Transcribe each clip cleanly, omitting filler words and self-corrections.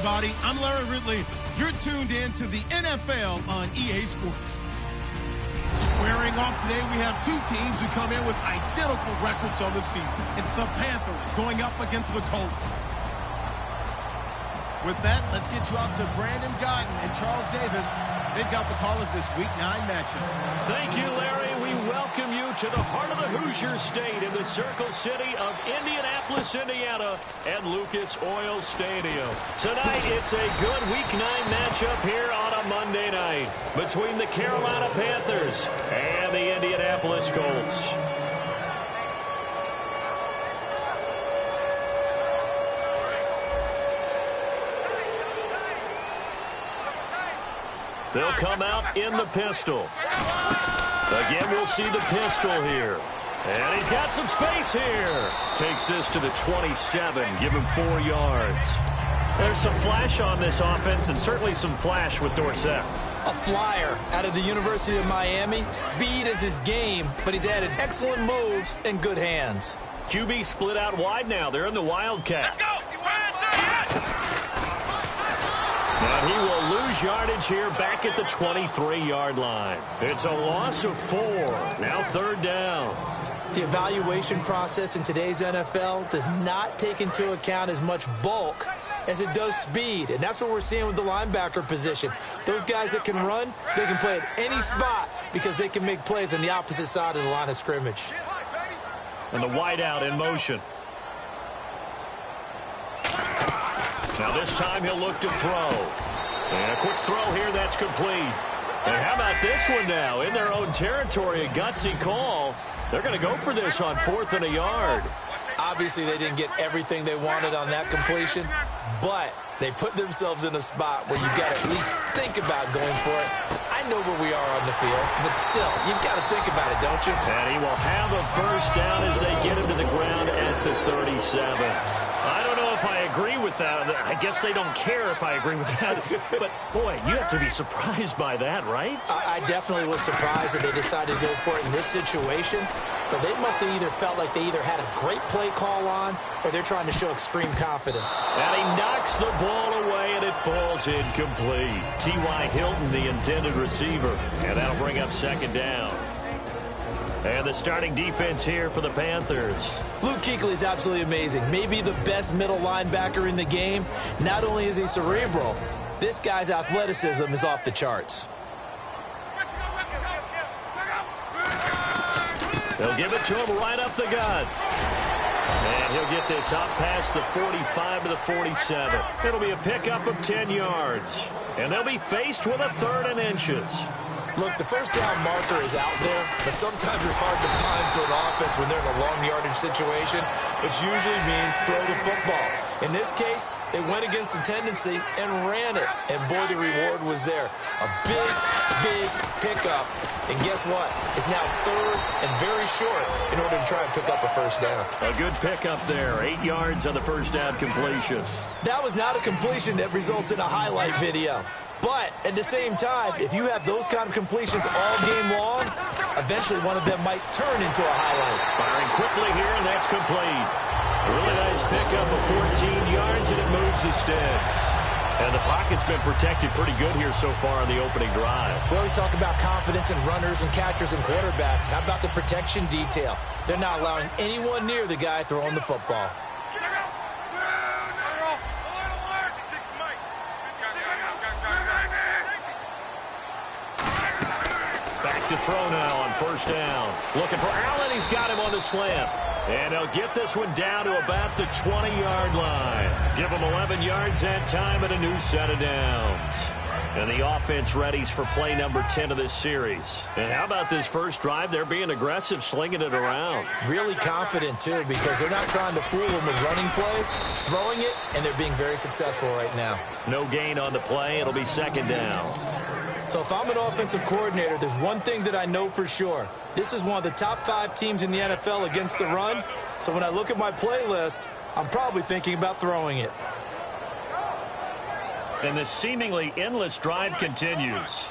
everybody. I'm Larry Ridley. You're tuned in to the NFL on EA Sports. Squaring off today, we have two teams who come in with identical records on the season. It's the Panthers going up against the Colts. With that, let's get you out to Brandon Guyton and Charles Davis. They've got the call of this Week 9 matchup. Thank you, Larry. We welcome you to the heart of the Hoosier State in the Circle City of Indianapolis, Indiana, at Lucas Oil Stadium. Tonight, it's a good Week 9 matchup here on a Monday night between the Carolina Panthers and the Indianapolis Colts. They'll come out in the pistol. Again, we'll see the pistol here. And he's got some space here. Takes this to the 27. Give him 4 yards. There's some flash on this offense and certainly some flash with Dorsett. A flyer out of the University of Miami. Speed is his game, but he's added excellent moves and good hands. QB split out wide now. They're in the Wildcat. Let's go. And he will lose yardage here back at the 23-yard line. It's a loss of 4. Now 3rd down. The evaluation process in today's NFL does not take into account as much bulk as it does speed. And that's what we're seeing with the linebacker position. Those guys that can run, they can play at any spot because they can make plays on the opposite side of the line of scrimmage. And the wideout in motion. Now this time he'll look to throw. And a quick throw here, that's complete. And how about this one now? In their own territory, a gutsy call. They're going to go for this on 4th and a yard. Obviously, they didn't get everything they wanted on that completion, but they put themselves in a spot where you've got to at least think about going for it. I know where we are on the field, but still, you've got to think about it, don't you? And he will have a first down as they get him to the ground at the 37. I don't know if I agree with that. I guess they don't care if I agree with that. But, boy, you have to be surprised by that, right? I definitely was surprised that they decided to go for it in this situation. But they must have either felt like they either had a great play call on or they're trying to show extreme confidence. And he knocks the ball away, and it falls incomplete. T.Y. Hilton, the intended receiver. And that'll bring up 2nd down. And the starting defense here for the Panthers. Luke Kuechly is absolutely amazing. Maybe the best middle linebacker in the game. Not only is he cerebral, this guy's athleticism is off the charts. They'll give it to him right up the gut. And he'll get this up past the 45 to the 47. It'll be a pickup of 10 yards. And they'll be faced with a 3rd and inches. Look, the first down marker is out there, but sometimes it's hard to find for an offense when they're in a long yardage situation, which usually means throw the football. In this case, they went against the tendency and ran it. And, boy, the reward was there. A big, big pickup. And guess what? It's now 3rd and very short in order to try and pick up a first down. A good pickup there. 8 yards on the first down completion. That was not a completion that results in a highlight video. But at the same time, if you have those kind of completions all game long, eventually one of them might turn into a highlight. Firing quickly here, and that's complete. Really nice pickup of 14 yards, and it moves the sticks. And the pocket's been protected pretty good here so far on the opening drive. We always talk about confidence in runners and catchers and quarterbacks. How about the protection detail? They're not allowing anyone near the guy throwing the football. Back to throw now on 1st down. Looking for Allen. He's got him on the slant. And they'll get this one down to about the 20-yard line. Give him 11 yards that time and a new set of downs. And the offense readies for play number 10 of this series. And how about this first drive? They're being aggressive, slinging it around. Really confident, too, because they're not trying to fool them with running plays, throwing it, and they're being very successful right now. No gain on the play. It'll be 2nd down. So if I'm an offensive coordinator, there's one thing that I know for sure. This is one of the top 5 teams in the NFL against the run. So when I look at my playlist, I'm probably thinking about throwing it. And the seemingly endless drive continues.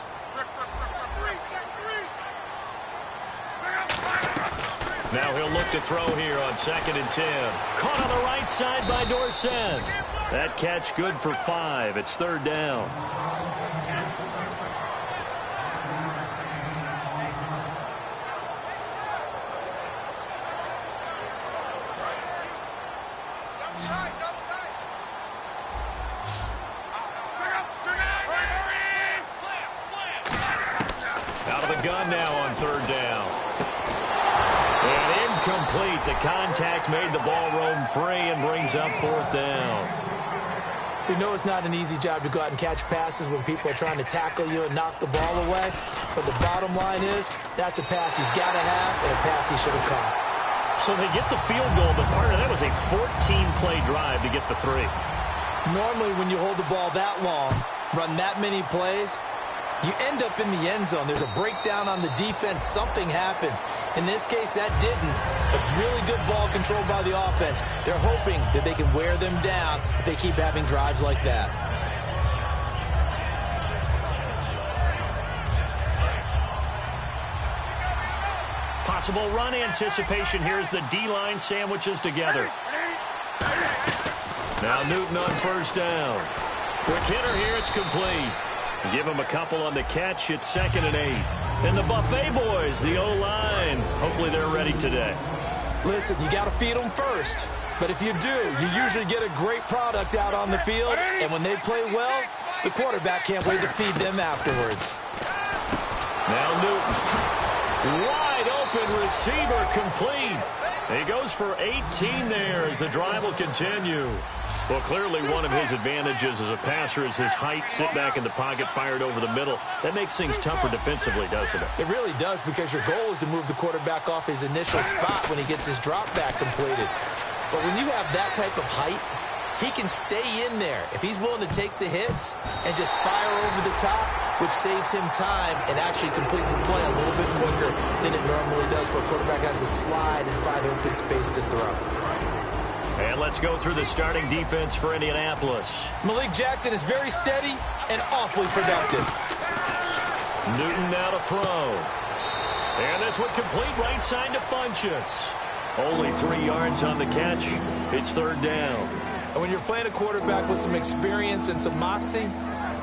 Now he'll look to throw here on 2nd and 10. Caught on the right side by Dorsett. That catch good for 5. It's 3rd down. Out of the gun now on 3rd down. And incomplete. The contact made the ball roam free and brings up 4th down. We know it's not an easy job to go out and catch passes when people are trying to tackle you and knock the ball away. But the bottom line is, that's a pass he's got to have and a pass he should have caught. So they get the field goal, but part of that was a 14-play drive to get the 3. Normally, when you hold the ball that long, run that many plays, you end up in the end zone. There's a breakdown on the defense. Something happens. In this case, that didn't. But really good ball control by the offense. They're hoping that they can wear them down if they keep having drives like that. Possible run anticipation here as the D-line sandwiches together. Now Newton on 1st down. Quick hitter here. It's complete. Give him a couple on the catch. It's 2nd and 8. And the Buffet boys, the O-line, hopefully they're ready today. Listen, you got to feed them first. But if you do, you usually get a great product out on the field. And when they play well, the quarterback can't wait to feed them afterwards. Now Newton. Wide open receiver complete. He goes for 18 there as the drive will continue. Well, clearly one of his advantages as a passer is his height. Sit back in the pocket, fired over the middle. That makes things tougher defensively, doesn't it? It really does, because your goal is to move the quarterback off his initial spot when he gets his drop back completed. But when you have that type of height, he can stay in there if he's willing to take the hits and just fire over the top, which saves him time and actually completes a play a little bit quicker than it normally does for a quarterback has to slide and find open space to throw. And let's go through the starting defense for Indianapolis. Malik Jackson is very steady and awfully productive. Newton now to throw. And this one complete right side to Funchess. Only 3 yards on the catch. It's 3rd down. And when you're playing a quarterback with some experience and some moxie,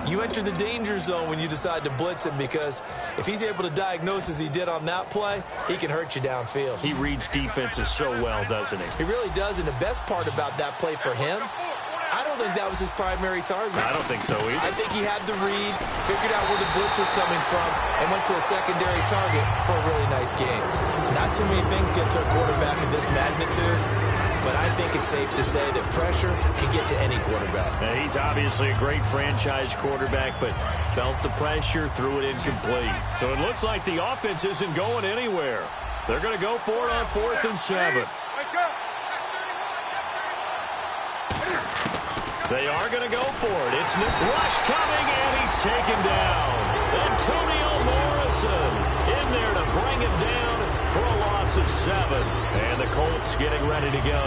you enter the danger zone when you decide to blitz him, because if he's able to diagnose as he did on that play, he can hurt you downfield. He reads defenses so well, doesn't he? He really does, and the best part about that play for him, I don't think that was his primary target. I don't think so either. I think he had the read, figured out where the blitz was coming from, and went to a secondary target for a really nice game. Not too many things get to a quarterback of this magnitude, but I think it's safe to say that pressure can get to any quarterback. Now, he's obviously a great franchise quarterback, but felt the pressure, threw it incomplete. So it looks like the offense isn't going anywhere. They're going to go for it on 4th and 7. They are going to go for it. It's Rush coming, and he's taken down. Antonio Morrison in there to bring him down for a loss of 7. And the Colts getting ready to go.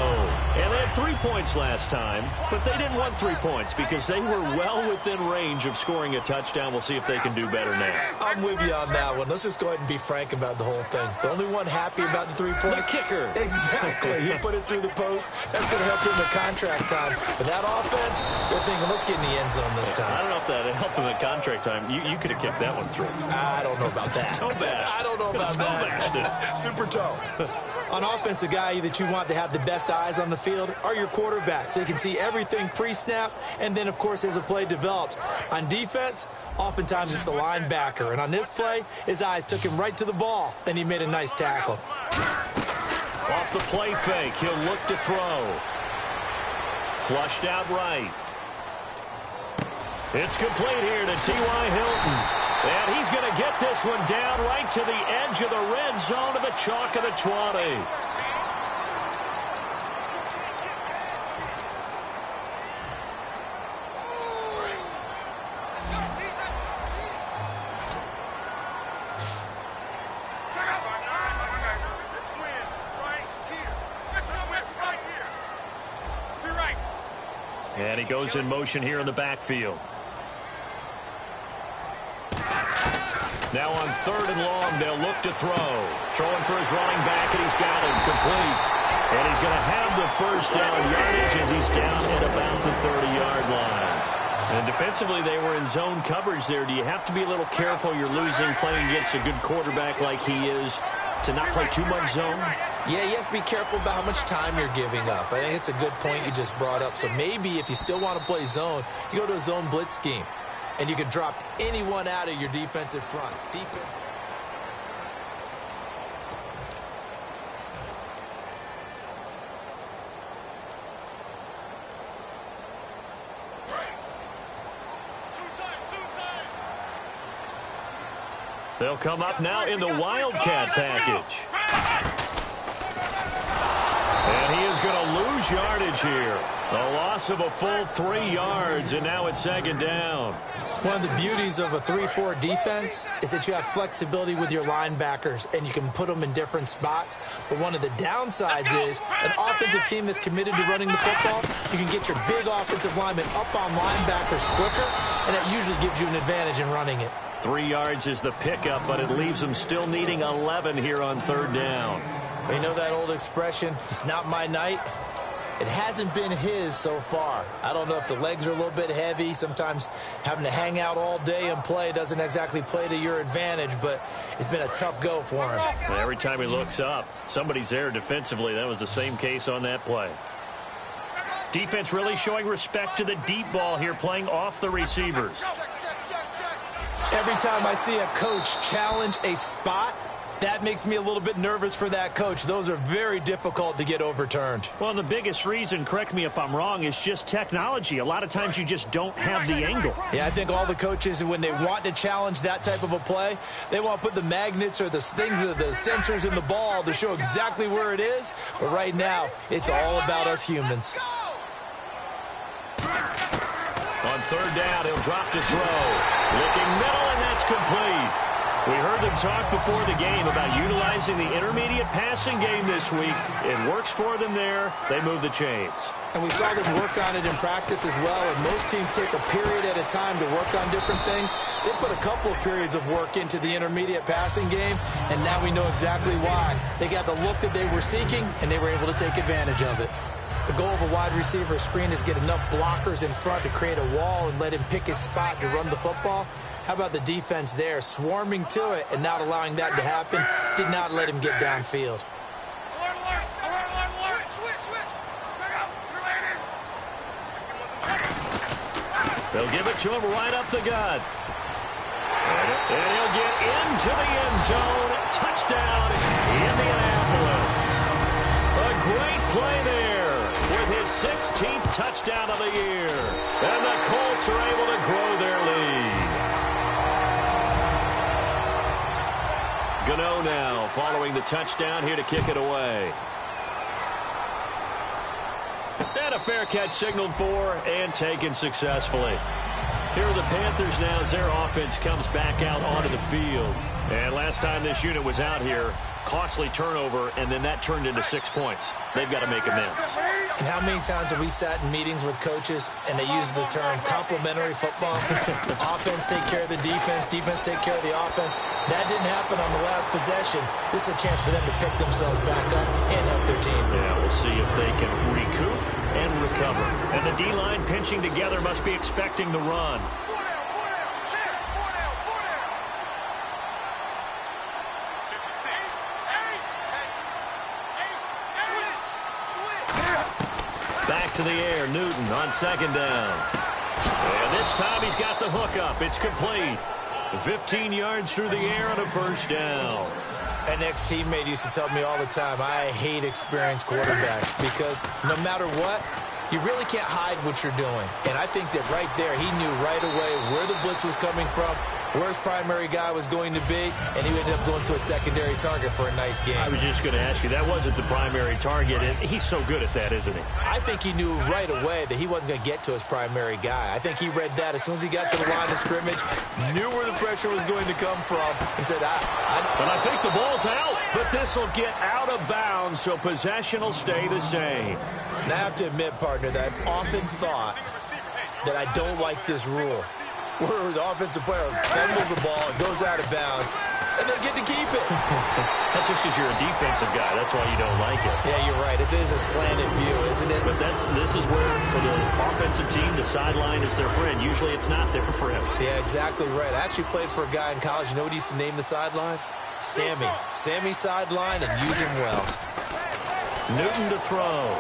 And they had 3 points last time, but they didn't want 3 points because they were well within range of scoring a touchdown. We'll see if they can do better now. I'm with you on that one. Let's just go ahead and be frank about the whole thing. The only one happy about the 3-point? The kicker. Exactly. He put it through the post. That's going to help him at contract time. But that offense, they're thinking, let's get in the end zone this time. I don't know if that helped him at contract time. You could have kicked that one through. I don't know about that. Toe bash. I don't know about that. Super toe. On offense, the guy that you want to have the best eyes on the field are your quarterbacks. They can see everything pre-snap, and then, of course, as the play develops. On defense, oftentimes it's the linebacker. And on this play, his eyes took him right to the ball, and he made a nice tackle. Off the play fake, he'll look to throw. Flushed out right. It's complete here to T.Y. Hilton. And he's going to get this one down right to the edge of the red zone to the chalk of the 20. And he goes in motion here in the backfield. Now on 3rd and long, they'll look to throw. Throwing for his running back, and he's got him complete. And he's going to have the first down yardage as he's down at about the 30-yard line. And defensively, they were in zone coverage there. Do you have to be a little careful? You're losing playing against a good quarterback like he is to not play too much zone? Yeah, you have to be careful about how much time you're giving up. I think it's a good point you just brought up. So maybe if you still want to play zone, you go to a zone blitz scheme, and you can drop anyone out of your defensive front. They'll come up now in the Wildcat package. And he is going to lose yardage here. A loss of a full 3 yards, and now it's second down. One of the beauties of a 3-4 defense is that you have flexibility with your linebackers, and you can put them in different spots. But one of the downsides is an offensive team that's committed to running the football, you can get your big offensive linemen up on linebackers quicker, and that usually gives you an advantage in running it. 3 yards is the pickup, but it leaves them still needing 11 here on third down. You know that old expression, it's not my night? It hasn't been his so far. I don't know if the legs are a little bit heavy. Sometimes having to hang out all day and play doesn't exactly play to your advantage, but it's been a tough go for him. Every time he looks up, somebody's there defensively. That was the same case on that play. Defense really showing respect to the deep ball here, playing off the receivers. Every time I see a coach challenge a spot, that makes me a little bit nervous for that coach. Those are very difficult to get overturned. Well, the biggest reason, correct me if I'm wrong, is just technology. A lot of times you just don't have the angle. Yeah, I think all the coaches, when they want to challenge that type of a play, they want to put the magnets or the things, the sensors in the ball to show exactly where it is. But right now, it's all about us humans. On third down, he'll drop to throw. Looking middle, and that's complete. We heard them talk before the game about utilizing the intermediate passing game this week. It works for them there. They move the chains. And we saw them work on it in practice as well. And most teams take a period at a time to work on different things. They put a couple of periods of work into the intermediate passing game, and now we know exactly why. They got the look that they were seeking, and they were able to take advantage of it. The goal of a wide receiver screen is get enough blockers in front to create a wall and let him pick his spot to run the football. How about the defense there, swarming to it and not allowing that to happen? Did not let him get downfield. They'll give it to him right up the gut. And he'll get into the end zone. Touchdown, Indianapolis. A great play there with his 16th touchdown of the year. And the Colts are able to grow their lead. Gano now following the touchdown here to kick it away. And a fair catch signaled for and taken successfully. Here are the Panthers now as their offense comes back out onto the field. And last time this unit was out here, costly turnover, and then that turned into 6 points. They've got to make amends. And how many times have we sat in meetings with coaches and they use the term complementary football? Offense take care of the defense, defense take care of the offense. That didn't happen on the last possession. This is a chance for them to pick themselves back up and help their team. Yeah, we'll see if they can recoup and recover. And the D-line pinching together must be expecting the run. Back to the air, Newton on second down. And this time he's got the hook up. It's complete. 15 yards through the air on a first down. An ex-teammate used to tell me all the time, I hate experienced quarterbacks because no matter what, you really can't hide what you're doing. And I think that right there, he knew right away where the blitz was coming from, where his primary guy was going to be, and he ended up going to a secondary target for a nice game. I was just going to ask you, that wasn't the primary target, and he's so good at that, isn't he? I think he knew right away that he wasn't going to get to his primary guy. I think he read that as soon as he got to the line of scrimmage, knew where the pressure was going to come from, and said, But I think the ball's out, but this will get out of bounds, so possession will stay the same. And I have to admit, partner, that I've often thought that I don't like this rule, where the offensive player fumbles the ball, it goes out of bounds, and they get to keep it. That's just because you're a defensive guy. That's why you don't like it. Yeah, you're right. It is a slanted view, isn't it? But this is where, for the offensive team, the sideline is their friend. Usually it's not their friend. Yeah, exactly right. I actually played for a guy in college. You know what he used to name the sideline? Sammy. Sammy sideline, and use him well. Newton to throw.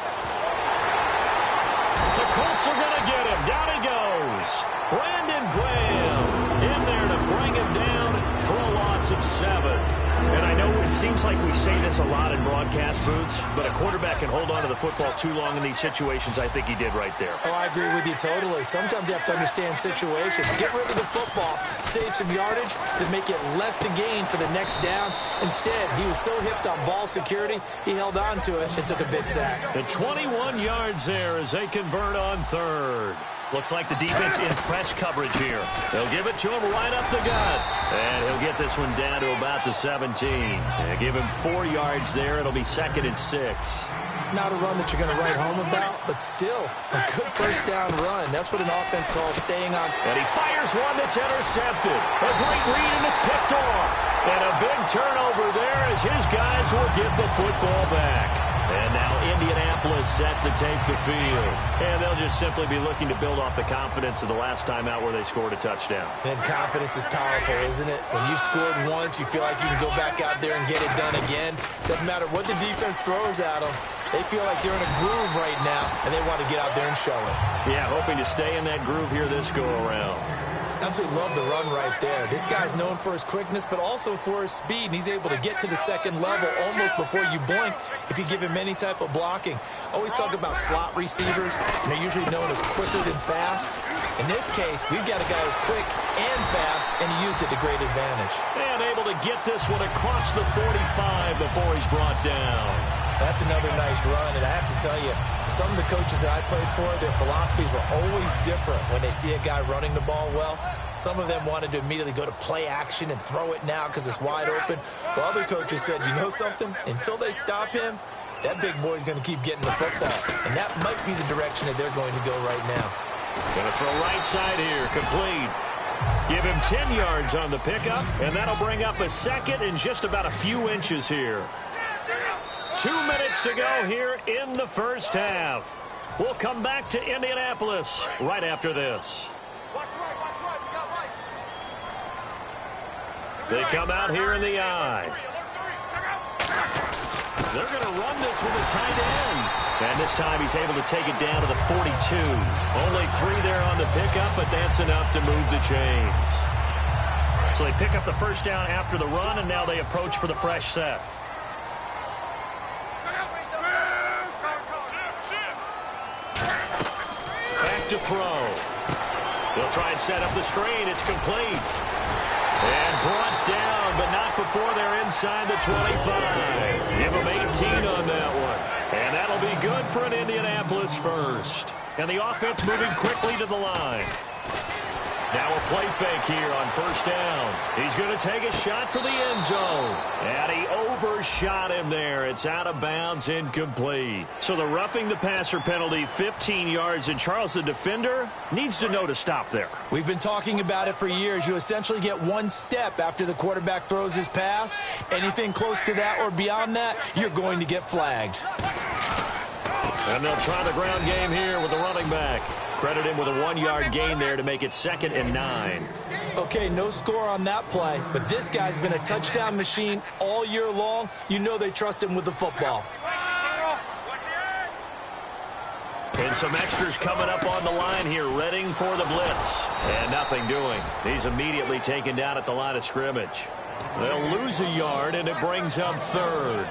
The Colts are going to get him. Down he goes. Brandon Graham in there to bring him down for a loss of 7. And I know it seems like we say this a lot in broadcast booths, but a quarterback can hold on to the football too long in these situations. I think he did right there. Oh, I agree with you totally. Sometimes you have to understand situations. Get rid of the football, save some yardage, to make it less to gain for the next down. Instead, he was so hipped on ball security, he held on to it and took a big sack. The 21 yards there as they convert on 3rd. Looks like the defense in press coverage here. They'll give it to him right up the gut. And he'll get this one down to about the 17. They'll give him 4 yards there. It'll be 2nd and 6. Not a run that you're going to write home about, but still a good first down run. That's what an offense calls staying on. And he fires one that's intercepted. A great read, and it's picked off. And a big turnover there as his guys will get the football back. And now Indianapolis set to take the field. And they'll just simply be looking to build off the confidence of the last time out where they scored a touchdown. And confidence is powerful, isn't it? When you've scored once, you feel like you can go back out there and get it done again. Doesn't matter what the defense throws at them. They feel like they're in a groove right now, and they want to get out there and show it. Yeah, hoping to stay in that groove here this go-around. Absolutely love the run right there. This guy's known for his quickness, but also for his speed, and he's able to get to the second level almost before you blink if you give him any type of blocking. Always talk about slot receivers, and they're usually known as quicker than fast. In this case, we've got a guy who's quick and fast, and he used it to great advantage. And able to get this one across the 45 before he's brought down. That's another nice run, and I have to tell you, some of the coaches that I played for, their philosophies were always different when they see a guy running the ball well. Some of them wanted to immediately go to play action and throw it now because it's wide open. While other coaches said, you know something? Until they stop him, that big boy's going to keep getting the football. And that might be the direction that they're going to go right now. Going to throw right side here, complete. Give him 10 yards on the pickup, and that'll bring up a 2nd and just about a few inches here. 2 minutes to go here in the first half. We'll come back to Indianapolis right after this. They come out here in the eye. They're going to run this with a tight end. And this time he's able to take it down to the 42. Only 3 there on the pickup, but that's enough to move the chains. So they pick up the first down after the run, and now they approach for the fresh set. To throw. They'll try and set up the screen. It's complete. And brought down, but not before they're inside the 25. Give them 18 on that one. And that'll be good for an Indianapolis first. And the offense moving quickly to the line. Now a play fake here on first down. He's going to take a shot for the end zone. And he overshot him there. It's out of bounds, incomplete. So the roughing the passer penalty, 15 yards, and Charles, the defender, needs to know to stop there. We've been talking about it for years. You essentially get 1 step after the quarterback throws his pass. Anything close to that or beyond that, you're going to get flagged. And they'll try the ground game here with the running back. Credit him with a 1-yard gain there to make it 2nd and 9. Okay, no score on that play, but this guy's been a touchdown machine all year long. You know they trust him with the football. And some extras coming up on the line here, readying for the blitz. And nothing doing. He's immediately taken down at the line of scrimmage. They'll lose a yard, and it brings up 3rd.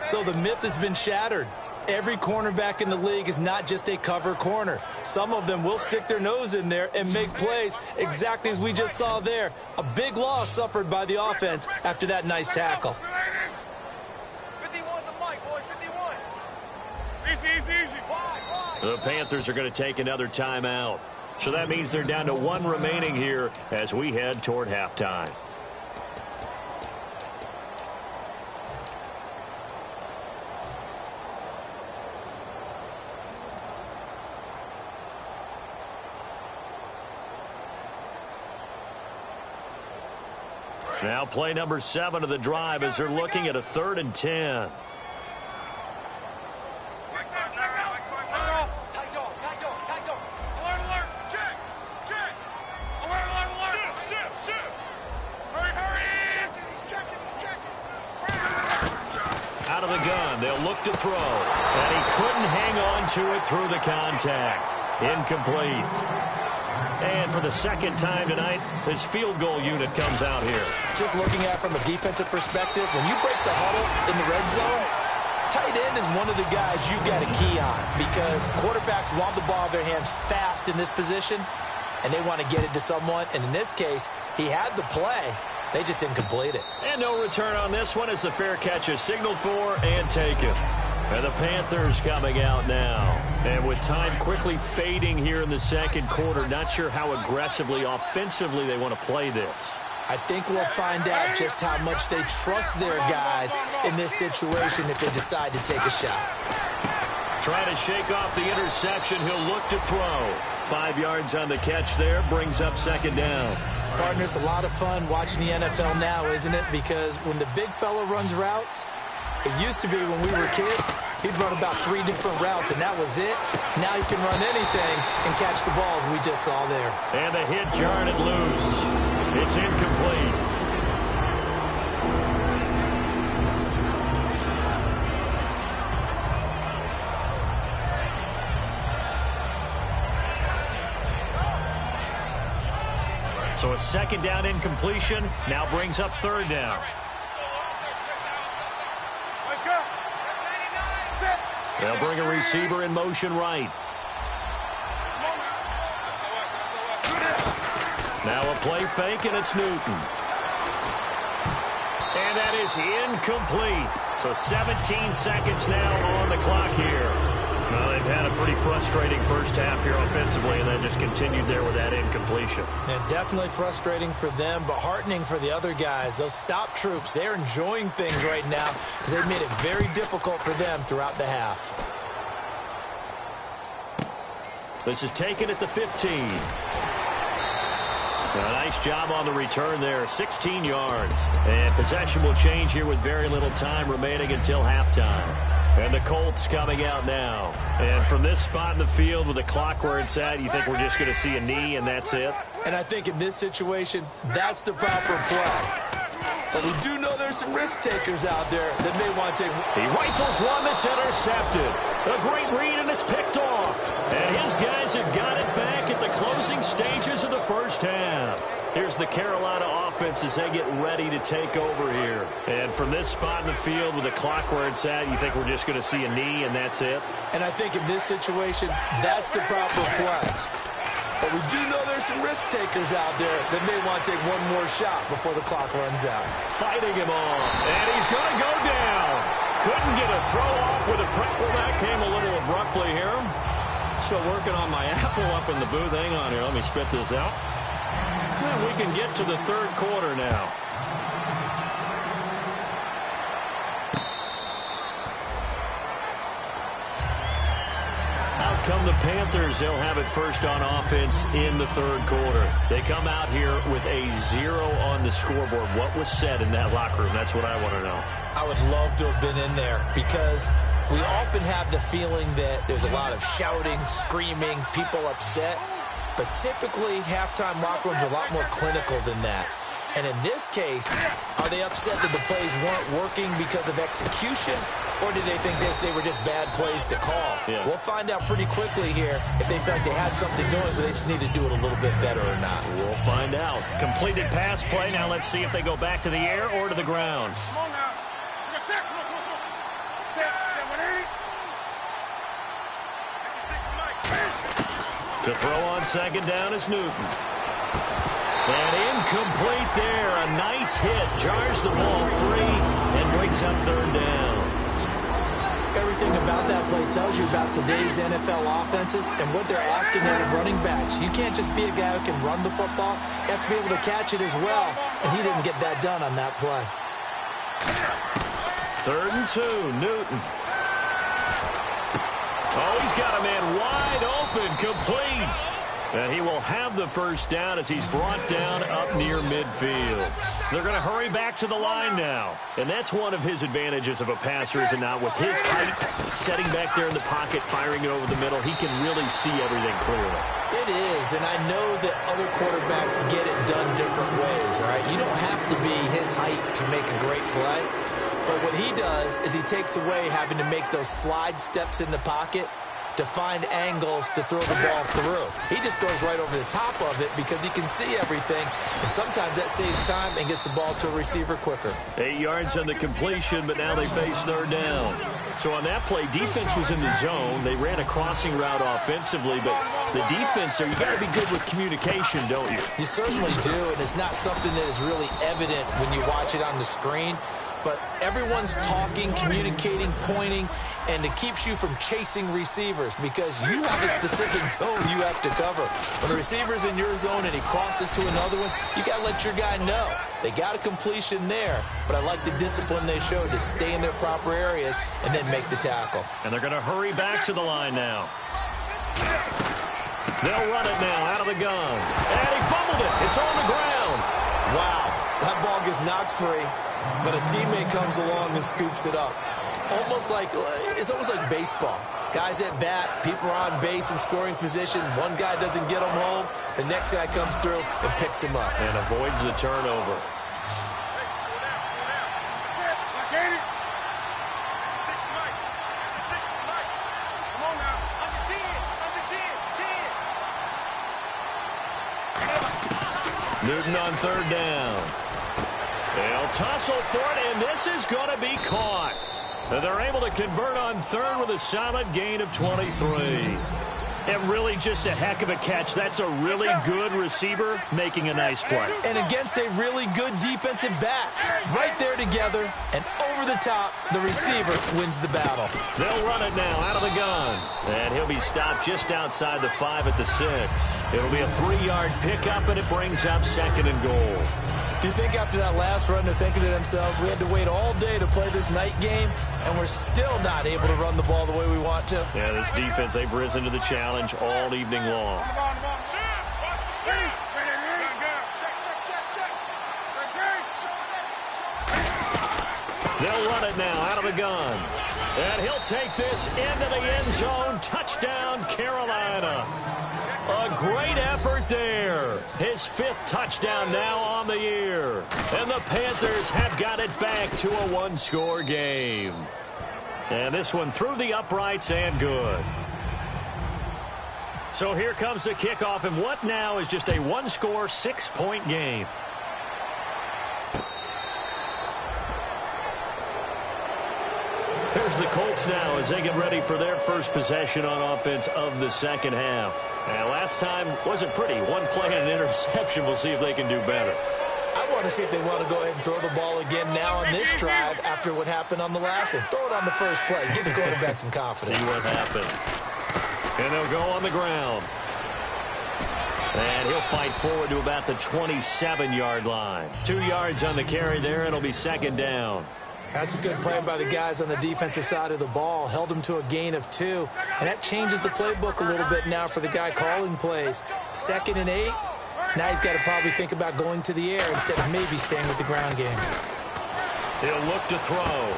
So the myth has been shattered. Every cornerback in the league is not just a cover corner. Some of them will stick their nose in there and make plays exactly as we just saw there. A big loss suffered by the offense after that nice tackle. 51 to Mike, boys, 51. Easy. The Panthers are going to take another timeout. So that means they're down to 1 remaining here as we head toward halftime. Now play number 7 of the drive as they're looking at a 3rd and 10. Out of the gun, they'll look to throw. And he couldn't hang on to it through the contact. Incomplete. And for the second time tonight, his field goal unit comes out here. Just looking at it from a defensive perspective, when you break the huddle in the red zone, tight end is one of the guys you've got to key on because quarterbacks want the ball in their hands fast in this position, and they want to get it to someone. And in this case, he had the play. They just didn't complete it. And no return on this one as the fair catch is signaled for and taken. And the Panthers coming out now. And with time quickly fading here in the second quarter, not sure how aggressively, offensively they want to play this. I think we'll find out just how much they trust their guys in this situation if they decide to take a shot. Trying to shake off the interception. He'll look to throw. 5 yards on the catch there. Brings up 2nd down. Partner, it's a lot of fun watching the NFL now, isn't it? Because when the big fella runs routes, it used to be when we were kids, he'd run about 3 different routes, and that was it. Now he can run anything and catch the balls we just saw there. And the hit jarred it loose. It's incomplete. So a 2nd down incompletion now brings up 3rd down. They'll bring a receiver in motion right. Now a play fake, and it's Newton. And that is incomplete. So 17 seconds now on the clock here. Well, they've had a pretty frustrating first half here offensively, and then just continued there with that incompletion. And definitely frustrating for them, but heartening for the other guys. Those stop troops, they're enjoying things right now because they've made it very difficult for them throughout the half. This is taken at the 15. A nice job on the return there, 16 yards. And possession will change here with very little time remaining until halftime. And the Colts coming out now. And from this spot in the field with the clock where it's at, you think we're just going to see a knee and that's it? And I think in this situation, that's the proper play. But we do know there's some risk takers out there that may want to take. He rifles one that's intercepted. A great read, and it's picked off. And his guys have got it back at the closing stages of the first half. Here's the Carolina offense as they get ready to take over here. And from this spot in the field with the clock where it's at, you think we're just going to see a knee and that's it? And I think in this situation, that's the proper play. But we do know there's some risk takers out there that may want to take one more shot before the clock runs out. Fighting him off. And he's going to go down. Couldn't get a throw off with a prep. Well, that came a little abruptly here. Still working on my apple up in the booth. Hang on here. Let me spit this out. And we can get to the 3rd quarter now. Out come the Panthers. They'll have it first on offense in the 3rd quarter. They come out here with a 0 on the scoreboard. What was said in that locker room? That's what I want to know. I would love to have been in there because we often have the feeling that there's a lot of shouting, screaming, people upset. But typically, halftime locker rooms are a lot more clinical than that. And in this case, are they upset that the plays weren't working because of execution? Or do they think they were just bad plays to call? Yeah. We'll find out pretty quickly here if they felt they had something going, but they just need to do it a little bit better or not. We'll find out. Completed pass play. Now let's see if they go back to the air or to the ground. To throw on 2nd down is Newton. And incomplete there. A nice hit. Jars the ball free and brings up 3rd down. Everything about that play tells you about today's NFL offenses and what they're asking out of running backs. You can't just be a guy who can run the football. You have to be able to catch it as well. And he didn't get that done on that play. 3rd and 2. Newton. Oh, he's got a man wide open. Complete. And he will have the first down as he's brought down up near midfield. They're going to hurry back to the line now. And that's one of his advantages of a passer, is it not? With his height, setting back there in the pocket, firing it over the middle, he can really see everything clearly. It is, and I know that other quarterbacks get it done different ways, all right? You don't have to be his height to make a great play. But what he does is he takes away having to make those slide steps in the pocket to find angles to throw the ball through. He just throws right over the top of it because he can see everything, and sometimes that saves time and gets the ball to a receiver quicker. 8 yards on the completion, but now they face third down. So on that play, defense was in the zone. They ran a crossing route offensively, but the defense there, you got to be good with communication, don't you? You certainly do, and it's not something that is really evident when you watch it on the screen. But everyone's talking, communicating, pointing, and it keeps you from chasing receivers because you have a specific zone you have to cover. When the receiver's in your zone and he crosses to another one, you got to let your guy know. They got a completion there, but I like the discipline they showed to stay in their proper areas and then make the tackle. And they're going to hurry back to the line now. They'll run it now out of the gun. And he fumbled it. It's on the ground. Wow, that ball gets knocked free. But a teammate comes along and scoops it up. It's almost like baseball. Guys at bat, people are on base in scoring position. One guy doesn't get him home. The next guy comes through and picks him up. And avoids the turnover. Newton on third down. They'll tussle for it, and this is going to be caught. And they're able to convert on third with a solid gain of 23. And really just a heck of a catch. That's a really good receiver making a nice play. And against a really good defensive back. Right there together, and over the top, the receiver wins the battle. They'll run it now out of the gun. And he'll be stopped just outside the 5 at the 6. It'll be a 3-yard pickup, and it brings up 2nd and goal. Do you think after that last run they're thinking to themselves, we had to wait all day to play this night game, and we're still not able to run the ball the way we want to? Yeah, this defense, they've risen to the challenge all evening long. They'll run it now out of the gun. And he'll take this into the end zone. Touchdown, Carolina. A great effort there. His 5th touchdown now on the year. And the Panthers have got it back to a 1-score game. And this one through the uprights and good. So here comes the kickoff, and what now is just a 1-score, 6-point game. Here's the Colts now as they get ready for their first possession on offense of the second half. And last time wasn't pretty. One play and an interception. We'll see if they can do better. I want to see if they want to go ahead and throw the ball again now on this drive after what happened on the last one. Throw it on the first play. Give the quarterback some confidence. See what happens. And they'll go on the ground. And he'll fight forward to about the 27-yard line. 2 yards on the carry there. It'll be 2nd down. That's a good play by the guys on the defensive side of the ball. Held him to a gain of 2. And that changes the playbook a little bit now for the guy calling plays. 2nd and 8. Now he's got to probably think about going to the air instead of maybe staying with the ground game. He'll look to throw.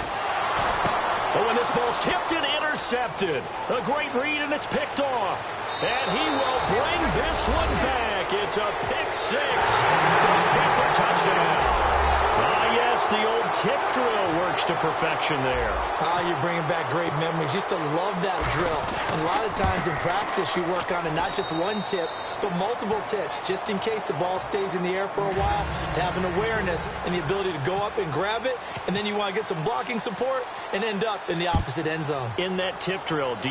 Oh, and this ball's tipped and intercepted. A great read, and it's picked off. And he will bring this one back. It's a pick 6 for a Panther touchdown. Yes, the old tip drill works to perfection there. You're bringing back great memories. Used to love that drill. And a lot of times in practice, you work on it, not just one tip, but multiple tips, just in case the ball stays in the air for a while, to have an awareness and the ability to go up and grab it, and then you want to get some blocking support and end up in the opposite end zone. In that tip drill, what do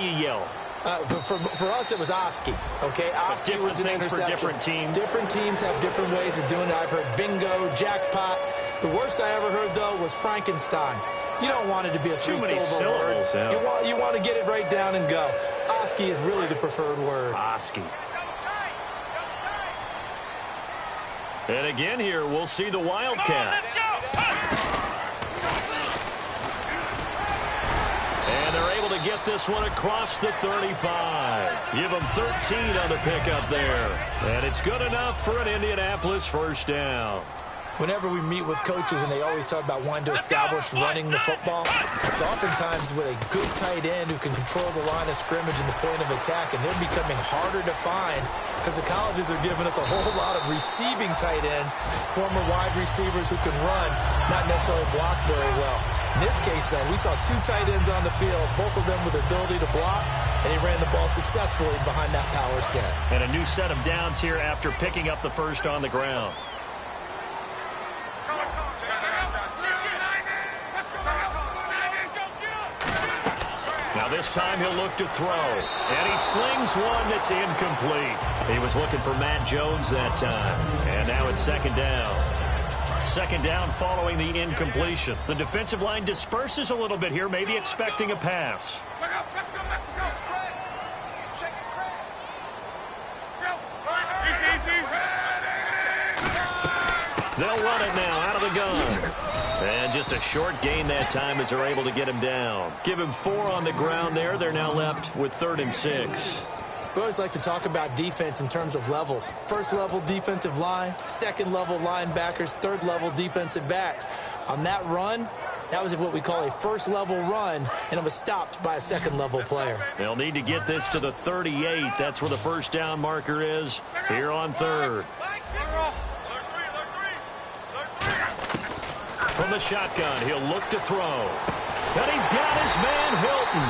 you yell? For us, it was Oski. Okay, Oski was an interception. For different teams. Different teams have different ways of doing it. I've heard bingo, jackpot. The worst I ever heard, though, was Frankenstein. You don't want it to be a three-syllable word. Yeah. You want to get it right down and go. Oski is really the preferred word. Oski. And again here, we'll see the Wildcat. And they're able to to get this one across the 35. Give them 13 on the pickup there. And it's good enough for an Indianapolis first down. Whenever we meet with coaches and they always talk about wanting to establish running the football, it's oftentimes with a good tight end who can control the line of scrimmage and the point of attack, and they're becoming harder to find because the colleges are giving us a whole lot of receiving tight ends, former wide receivers who can run, not necessarily block very well. In this case, though, we saw two tight ends on the field, both of them with the ability to block, and he ran the ball successfully behind that power set. And a new set of downs here after picking up the first on the ground. Now this time he'll look to throw. And he slings one that's incomplete. He was looking for Matt Jones that time. And now it's second down. Second down following the incompletion. The defensive line disperses a little bit here, maybe expecting a pass. They'll run it now out of the gun. And just a short gain that time as they're able to get him down. Give him 4 on the ground there. They're now left with 3rd and 6. We always like to talk about defense in terms of levels. First level defensive line, second level linebackers, third level defensive backs. On that run, that was what we call a first level run, and it was stopped by a second level player. They'll need to get this to the 38. That's where the first down marker is here on 3rd. From the shotgun, he'll look to throw. And he's got his man Hilton.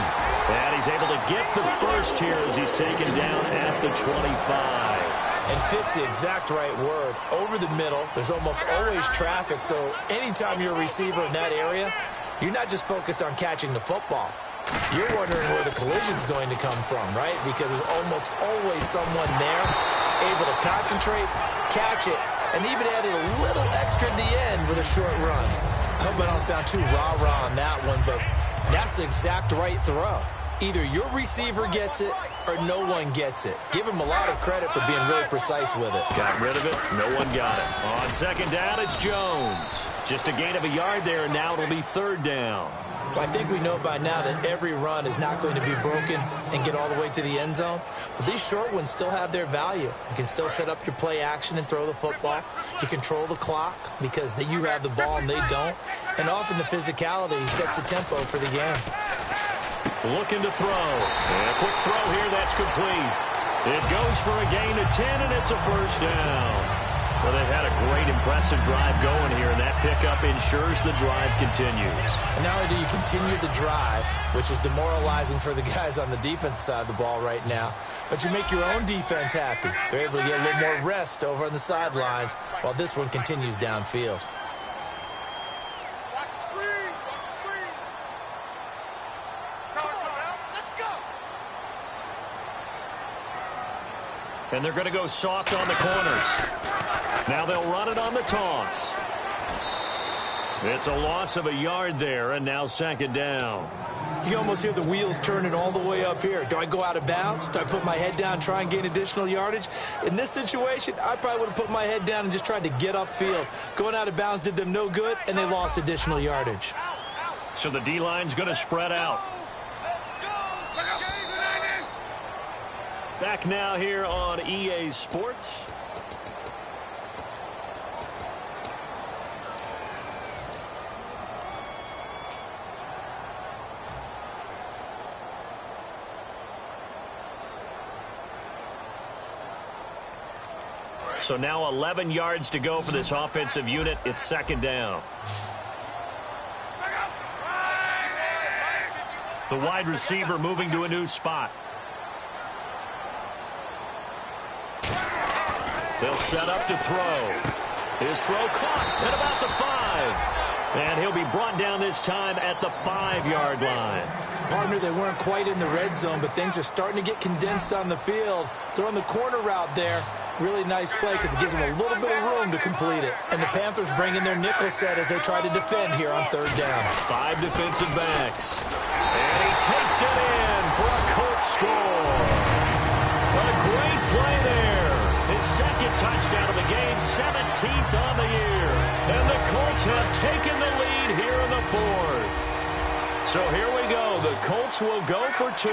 And he's able to get the first here as he's taken down at the 25. And fits the exact right word. Over the middle, there's almost always traffic, so anytime you're a receiver in that area, you're not just focused on catching the football. You're wondering where the collision's going to come from, right? Because there's almost always someone there able to concentrate, catch it, and even added a little extra at the end with a short run. I hope I don't sound too rah-rah on that one, but that's the exact right throw. Either your receiver gets it or no one gets it. Give him a lot of credit for being really precise with it. Got rid of it. No one got it. On second down, it's Jones. Just a gain of a yard there, and now it'll be 3rd down. Well, I think we know by now that every run is not going to be broken and get all the way to the end zone. But these short ones still have their value. You can still set up your play action and throw the football. You control the clock because you have the ball and they don't. And often the physicality sets the tempo for the game. Looking to throw. And a quick throw here, that's complete. It goes for a gain of 10, and it's a first down. Well, they've had a great, impressive drive going here, and that pickup ensures the drive continues. And not only do you continue the drive, which is demoralizing for the guys on the defense side of the ball right now, but you make your own defense happy. They're able to get a little more rest over on the sidelines while this one continues downfield. And they're going to go soft on the corners. Now they'll run it on the toss. It's a loss of a yard there, and now second down. You can almost hear the wheels turning all the way up here. Do I go out of bounds? Do I put my head down, try and gain additional yardage? In this situation, I probably would have put my head down and just tried to get upfield. Going out of bounds did them no good, and they lost additional yardage. So the D-line's going to spread out. Back now here on EA Sports. So now 11 yards to go for this offensive unit. It's second down. The wide receiver moving to a new spot. They'll set up to throw. His throw caught at about the 5. And he'll be brought down this time at the 5-yard line. Partner, they weren't quite in the red zone, but things are starting to get condensed on the field. Throwing the corner route there. Really nice play because it gives them a little bit of room to complete it. And the Panthers bring in their nickel set as they try to defend here on 3rd down. 5 defensive backs. And he takes it in for a Colts score. A great play there. His second touchdown of the game, 17th on the year. And the Colts have taken the lead here in the 4th. So here we go. The Colts will go for 2.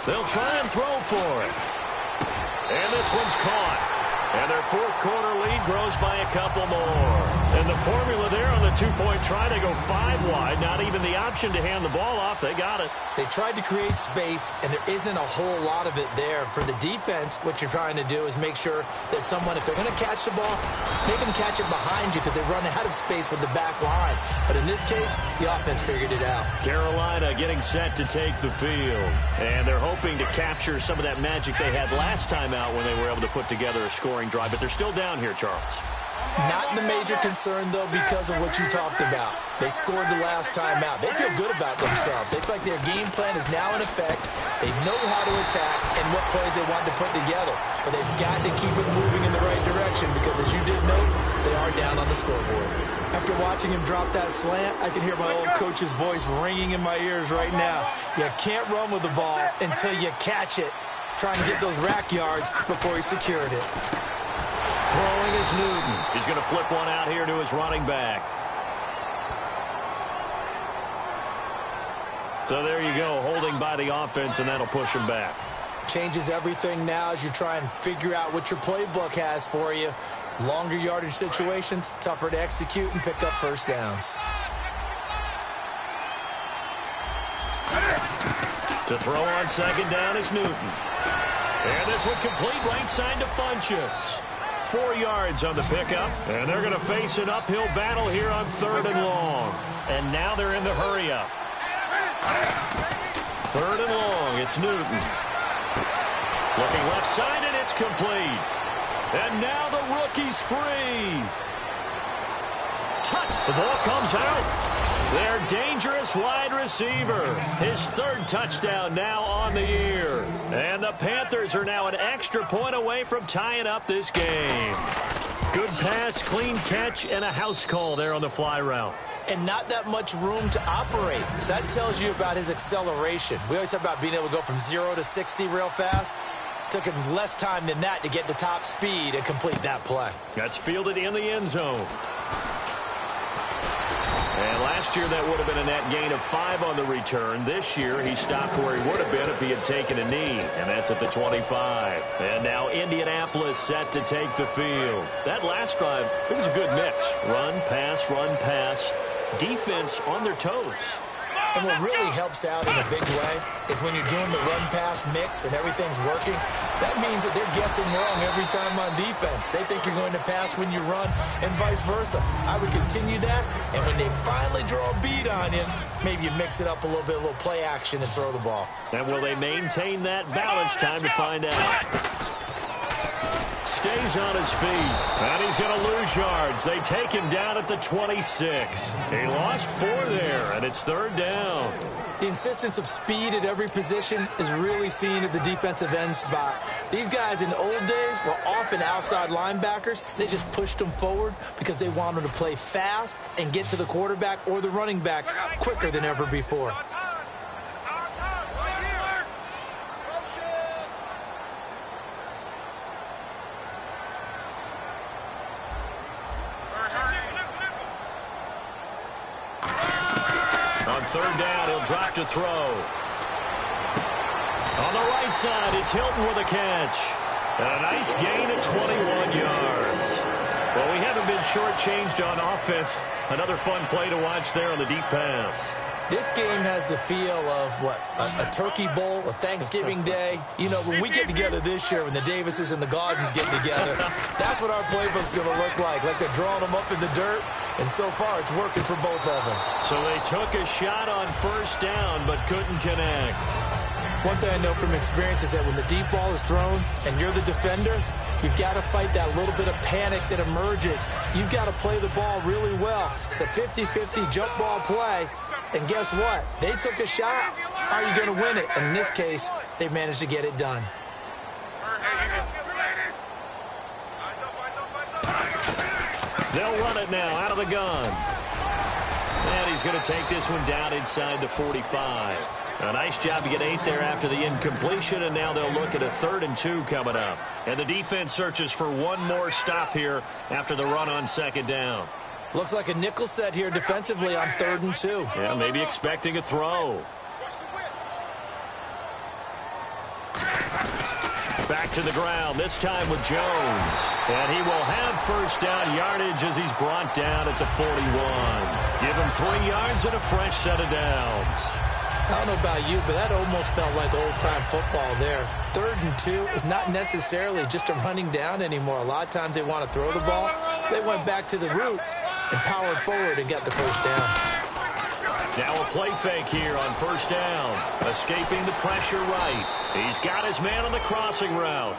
They'll try and throw for it. And this one's caught. And their fourth quarter lead grows by a couple more. And the formula there on the two-point try, they go 5 wide. Not even the option to hand the ball off. They got it. They tried to create space, and there isn't a whole lot of it there. For the defense, what you're trying to do is make sure that if they're going to catch the ball, make them catch it behind you because they run out of space with the back line. But in this case, the offense figured it out. Carolina getting set to take the field. And they're hoping to capture some of that magic they had last time out when they were able to put together a scoring drive. But they're still down here, Charles. Not the major concern, though, because of what you talked about. They scored the last time out. They feel good about themselves. They feel like their game plan is now in effect. They know how to attack and what plays they want to put together. But they've got to keep it moving in the right direction because, as you did note, they are down on the scoreboard. After watching him drop that slant, I can hear my old coach's voice ringing in my ears right now. You can't run with the ball until you catch it. Trying to get those rack yards before he secured it. Throwing is Newton. He's going to flip one out here to his running back. So there you go, holding by the offense, and that'll push him back. Changes everything now as you try and figure out what your playbook has for you. Longer yardage situations, tougher to execute and pick up first downs. To throw on second down is Newton. And this one complete right side to Funchess. 4 yards on the pickup, and they're going to face an uphill battle here on 3rd and long. And now they're in the hurry-up. 3rd and long, it's Newton. Looking left side, and it's complete. And now the rookie's free. Touch! The ball comes out. Their dangerous wide receiver. His 3rd touchdown now on the year. And the Panthers are now an extra point away from tying up this game. Good pass, clean catch, and a house call there on the fly route. And not that much room to operate. So that tells you about his acceleration. We always talk about being able to go from 0 to 60 real fast. Took him less time than that to get to top speed and complete that play. That's fielded in the end zone. And last year that would have been a net gain of 5 on the return. This year he stopped where he would have been if he had taken a knee, and that's at the 25. And now Indianapolis set to take the field. That last drive, it was a good mix. Run, pass, defense on their toes. And what really helps out in a big way is when you're doing the run-pass mix and everything's working, that means that they're guessing wrong every time on defense. They think you're going to pass when you run and vice versa. I would continue that, and when they finally draw a beat on you, maybe you mix it up a little bit, a little play action and throw the ball. And will they maintain that balance? Time to find out. Stays on his feet, and he's going to lose yards. They take him down at the 26. He lost 4 there, and it's 3rd down. The insistence of speed at every position is really seen at the defensive end spot. These guys in the old days were often outside linebackers. They just pushed them forward because they wanted to play fast and get to the quarterback or the running backs quicker than ever before. On 3rd down, he'll drop to throw. On the right side, it's Hilton with a catch. And a nice gain at 21 yards. Well, we haven't been shortchanged on offense. Another fun play to watch there on the deep pass. This game has the feel of, what, a turkey bowl, a Thanksgiving day. You know, when we get together this year, when the Davises and the Gardens get together, that's what our playbook's going to look like. Like they're drawing them up in the dirt, and so far it's working for both of them. So they took a shot on 1st down, but couldn't connect. One thing I know from experience is that when the deep ball is thrown and you're the defender, you've got to fight that little bit of panic that emerges. You've got to play the ball really well. It's a 50-50 jump ball play. And guess what? They took a shot. How are you going to win it? And in this case, they managed to get it done. They'll run it now out of the gun. And he's going to take this one down inside the 45. A nice job to get 8 there after the incompletion, and now they'll look at a 3rd and 2 coming up. And the defense searches for one more stop here after the run on 2nd down. Looks like a nickel set here defensively on 3rd and 2. Yeah, maybe expecting a throw. Back to the ground, this time with Jones. And he will have 1st down yardage as he's brought down at the 41. Give him 3 yards and a fresh set of downs. I don't know about you, but that almost felt like old-time football there. 3rd and 2 is not necessarily just a running down anymore. A lot of times they want to throw the ball. They went back to the roots and powered forward and got the 1st down. Now a play fake here on 1st down. Escaping the pressure right. He's got his man on the crossing route.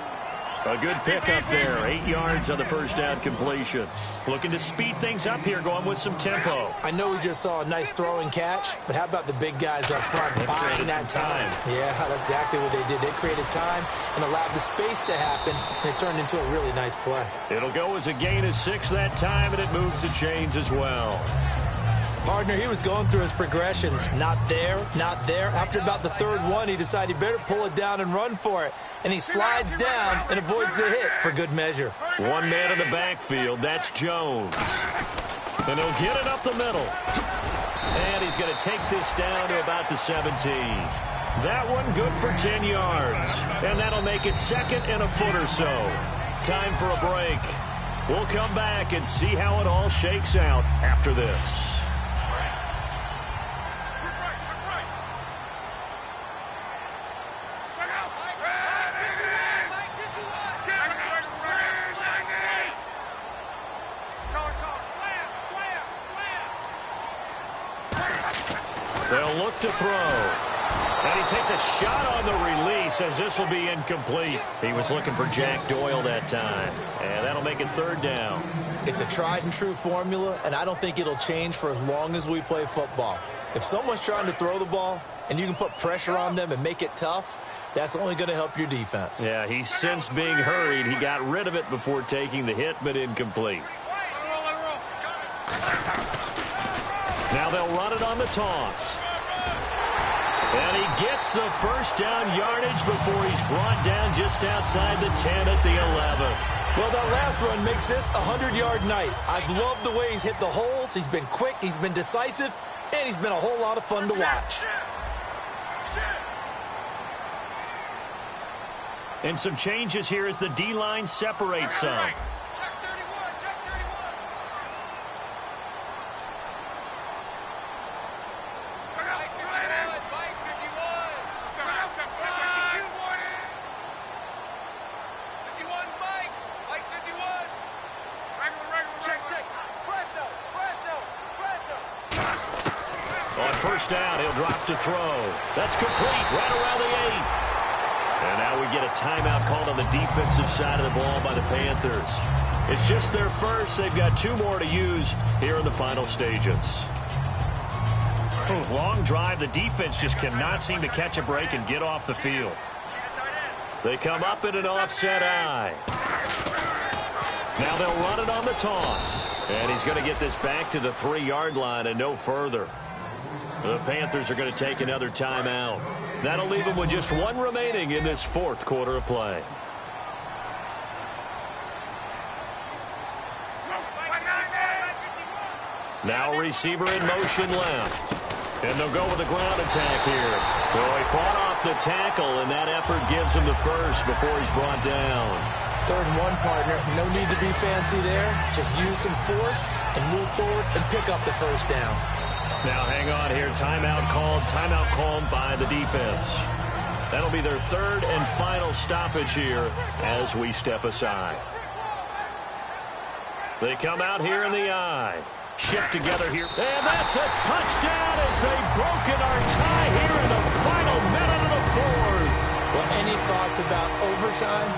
A good pickup there. 8 yards on the 1st down completion. Looking to speed things up here, going with some tempo. I know we just saw a nice throwing catch, but how about the big guys up front buying that time? Yeah, that's exactly what they did. They created time and allowed the space to happen, and it turned into a really nice play. It'll go as a gain of 6 that time, and it moves the chains as well. Partner, he was going through his progressions. Not there, not there. After about the 3rd one, he decided he better pull it down and run for it. And he slides down and avoids the hit for good measure. One man in the backfield, that's Jones. And he'll get it up the middle. And he's going to take this down to about the 17. That one good for 10 yards. And that'll make it 2nd and a foot or so. Time for a break. We'll come back and see how it all shakes out after this. They'll look to throw. And he takes a shot on the release as this will be incomplete. He was looking for Jack Doyle that time. And that'll make it 3rd down. It's a tried and true formula, and I don't think it'll change for as long as we play football. If someone's trying to throw the ball and you can put pressure on them and make it tough, that's only going to help your defense. Yeah, he's sensed being hurried. He got rid of it before taking the hit, but incomplete. Now they'll run it on the toss. And he gets the 1st down yardage before he's brought down just outside the 10 at the 11. Well, that last run makes this a 100-yard night. I've loved the way he's hit the holes. He's been quick, he's been decisive, and he's been a whole lot of fun to watch. And some changes here as the D-line separates some. Down, he'll drop to throw. That's complete, right around the 8. And now we get a timeout called on the defensive side of the ball by the Panthers. It's just their first. They've got 2 more to use here in the final stages. Long drive. The defense just cannot seem to catch a break and get off the field. They come up in an offset eye. Now they'll run it on the toss. And he's going to get this back to the 3-yard line and no further. The Panthers are going to take another timeout. That'll leave them with just 1 remaining in this 4th quarter of play. Now receiver in motion left. And they'll go with a ground attack here. So he fought off the tackle, and that effort gives him the 1st before he's brought down. 3rd and 1, partner. No need to be fancy there. Just use some force and move forward and pick up the 1st down. Now hang on here. Timeout called by the defense. That'll be their 3rd and final stoppage here as we step aside. They come out here in the eye. Shift together here. And that's a touchdown as they've broken our tie here in the final minute of the 4th. Well, any thoughts about overtime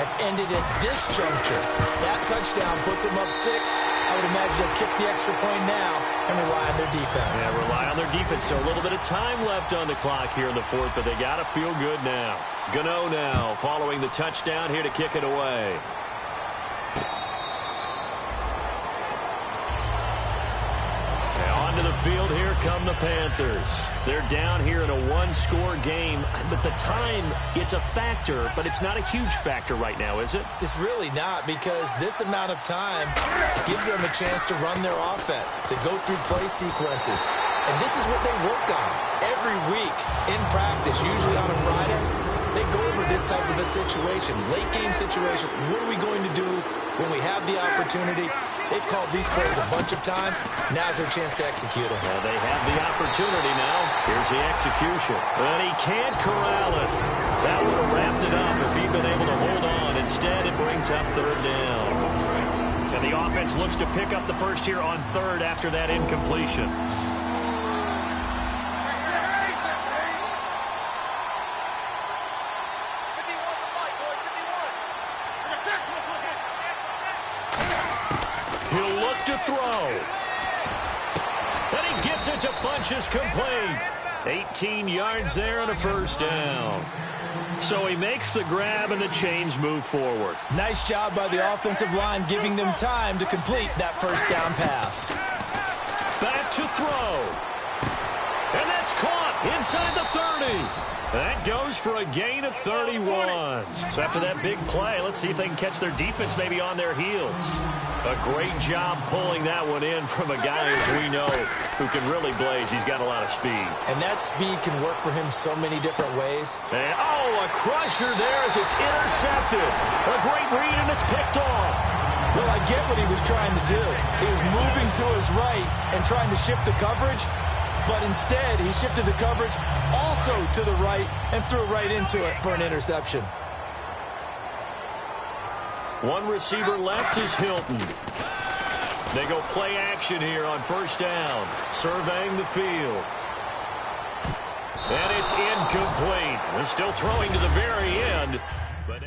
have ended at this juncture. That touchdown puts them up 6. I would imagine they'll kick the extra point now and rely on their defense. Yeah, rely on their defense. So a little bit of time left on the clock here in the 4th, but they got to feel good now. Gano now following the touchdown here to kick it away. Now onto the field here come the Panthers. They're down here in a one-score game, but the time, it's a factor, but it's not a huge factor right now, is it? It's really not, because this amount of time gives them a chance to run their offense, to go through play sequences. And this is what they work on every week in practice, usually on a Friday. They go over this type of a situation, late-game situation. What are we going to do when we have the opportunity? They've called these plays a bunch of times. Now's their chance to execute them. Well, they have the opportunity now. Here's the execution. And he can't corral it. That would have wrapped it up if he'd been able to hold on. Instead, it brings up third down. And the offense looks to pick up the first here on third after that incompletion. He'll look to throw. And he gets it to Funchess complete. 18 yards there and a first down. So he makes the grab and the chains move forward. Nice job by the offensive line giving them time to complete that first down pass. Back to throw. And that's caught inside the 30. That goes for a gain of 31. So after that big play, let's see if they can catch their defense maybe on their heels. A great job pulling that one in from a guy, as we know, who can really blaze. He's got a lot of speed. And that speed can work for him so many different ways. And, a crusher there as it's intercepted. A great read, and it's picked off. Well, I get what he was trying to do. He was moving to his right and trying to shift the coverage. But instead, he shifted the coverage also to the right and threw right into it for an interception. One receiver left is Hilton. They go play action here on first down, surveying the field. And it's incomplete. They're still throwing to the very end. But